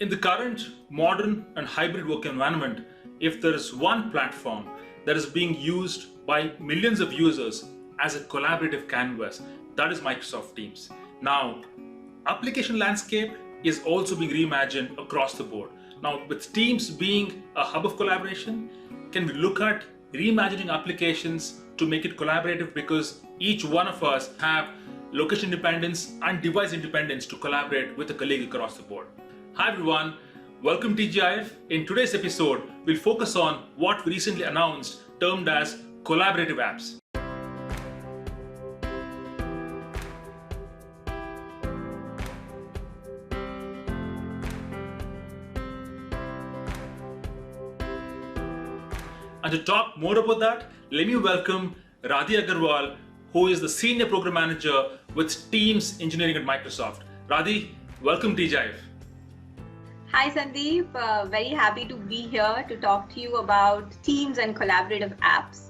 In the current modern and hybrid work environment, if there is one platform that is being used by millions of users as a collaborative canvas, that is Microsoft Teams. Now, application landscape is also being reimagined across the board. Now, with Teams being a hub of collaboration, can we look at reimagining applications to make it collaborative, because each one of us have location independence and device independence to collaborate with a colleague across the board. Hi everyone, welcome to TGIF. In today's episode, we'll focus on what we recently announced termed as collaborative apps. And to talk more about that, let me welcome Radhi Agarwal, who is the Senior Program Manager with Teams Engineering at Microsoft. Radhi, welcome to TGIF. Hi Sandeep, very happy to be here to talk to you about Teams and collaborative apps.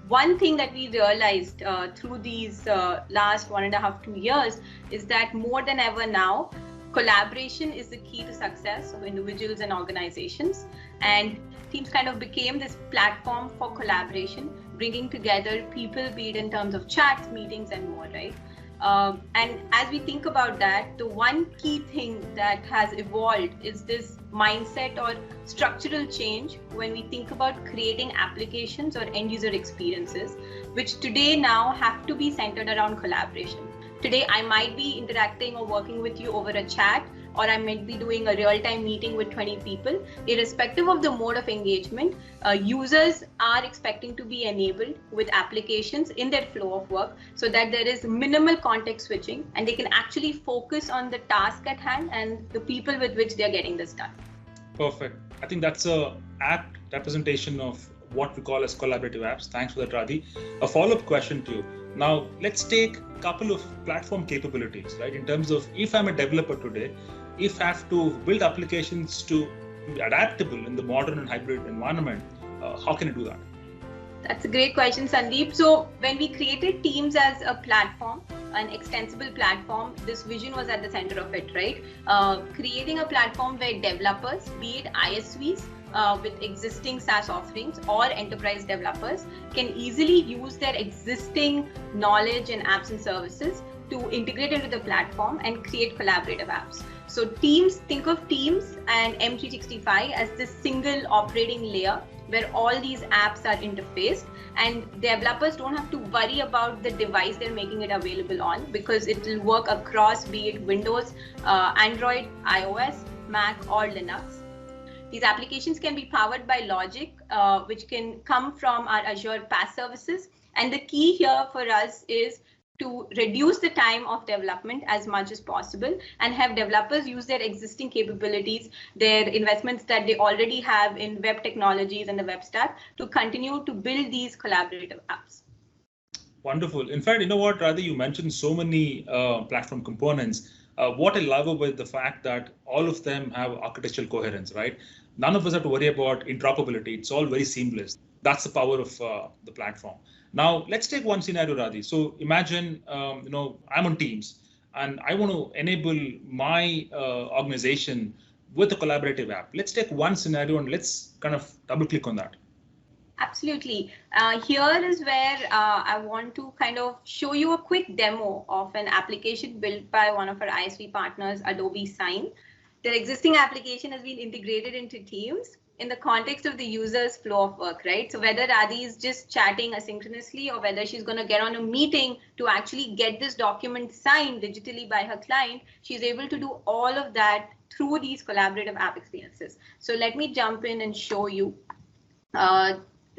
One thing that we realized through these last 1.5 to 2 years is that more than ever now, collaboration is the key to success of individuals and organizations. And Teams kind of became this platform for collaboration, bringing together people, be it in terms of chats, meetings, and more, right? And as we think about that, the one key thing that has evolved is this mindset or structural change when we think about creating applications or end user experiences, which today now have to be centered around collaboration. Today, I might be interacting or working with you over a chat, or I might be doing a real-time meeting with 20 people. Irrespective of the mode of engagement, users are expecting to be enabled with applications in their flow of work so that there is minimal context switching and they can actually focus on the task at hand and the people with which they're getting this done. Perfect. I think that's a apt representation of what we call as collaborative apps. Thanks for that, Radhi. A follow-up question to you. Now, let's take a couple of platform capabilities, right? In terms of if I'm a developer today, if I have to build applications to be adaptable in the modern and hybrid environment, how can I do that? That's a great question, Sandeep. So when we created Teams as a platform, an extensible platform, this vision was at the center of it, right? Creating a platform where developers, be it ISVs, with existing SaaS offerings or enterprise developers can easily use their existing knowledge and apps and services to integrate into the platform and create collaborative apps. So Teams, think of Teams and M365 as this single operating layer where all these apps are interfaced, and developers don't have to worry about the device they're making it available on, because it will work across, be it Windows, Android, iOS, Mac, or Linux. These applications can be powered by logic, which can come from our Azure PaaS services. And the key here for us is to reduce the time of development as much as possible and have developers use their existing capabilities, their investments that they already have in web technologies and the web stack to continue to build these collaborative apps. Wonderful. In fact, you know what, Radhi, you mentioned so many platform components. What I love about the fact that all of them have architectural coherence, right? None of us have to worry about interoperability. It's all very seamless. That's the power of the platform. Now, let's take one scenario, Radhi. So imagine, I'm on Teams and I want to enable my organization with a collaborative app. Let's take one scenario and let's kind of double click on that. Absolutely. Here is where I want to kind of show you a quick demo of an application built by one of our ISV partners, Adobe Sign. Their existing application has been integrated into Teams in the context of the user's flow of work, right? So whether Radhi is just chatting asynchronously or whether she's going to get on a meeting to actually get this document signed digitally by her client, she's able to do all of that through these collaborative app experiences. So let me jump in and show you.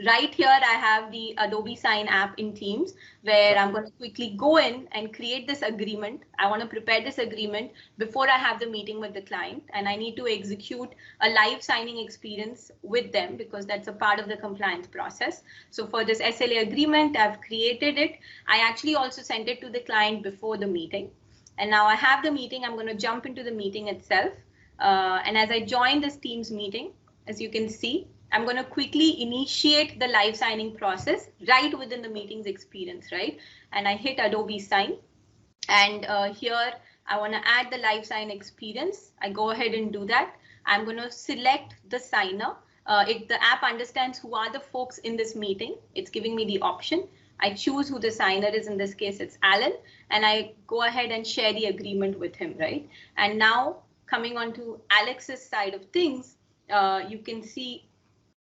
Right here, I have the Adobe Sign app in Teams, where I'm going to quickly go in and create this agreement. I want to prepare this agreement before I have the meeting with the client, and I need to execute a live signing experience with them because that's a part of the compliance process. So for this SLA agreement, I've created it. I actually also sent it to the client before the meeting. And now I have the meeting. I'm going to jump into the meeting itself. And as I join this Teams meeting, as you can see, I'm going to quickly initiate the live signing process right within the meetings experience, right? And I hit Adobe Sign. And here I want to add the live sign experience. I go ahead and do that. I'm going to select the signer. The app understands who are the folks in this meeting. It's giving me the option. I choose who the signer is. In this case, it's Alan, and I go ahead and share the agreement with him, right? And now coming on to Alex's side of things, you can see,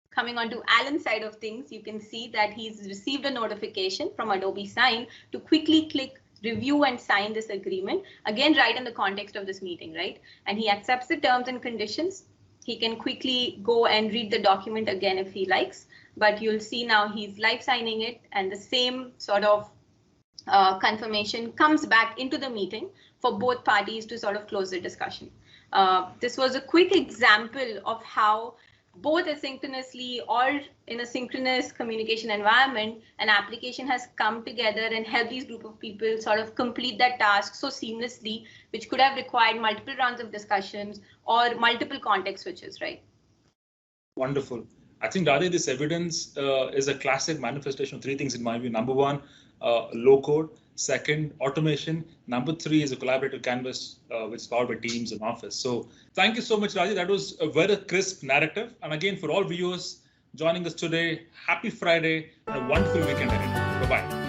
coming on to Alan's side of things, you can see that he's received a notification from Adobe Sign to quickly click review and sign this agreement, again, right in the context of this meeting, right? And he accepts the terms and conditions. He can quickly go and read the document again if he likes, but you'll see now he's live signing it, and the same sort of confirmation comes back into the meeting for both parties to sort of close the discussion. This was a quick example of how both asynchronously or in a synchronous communication environment, an application has come together and helped these group of people sort of complete that task so seamlessly, which could have required multiple rounds of discussions or multiple context switches, right? Wonderful. I think, Radhe, this evidence is a classic manifestation of three things in my view. Number one, low code. Second, automation. Number three is a collaborative canvas which is powered by Teams and Office. So thank you so much, Raji. That was a very crisp narrative. And again, for all viewers joining us today, happy Friday and a wonderful weekend ahead. Bye-bye.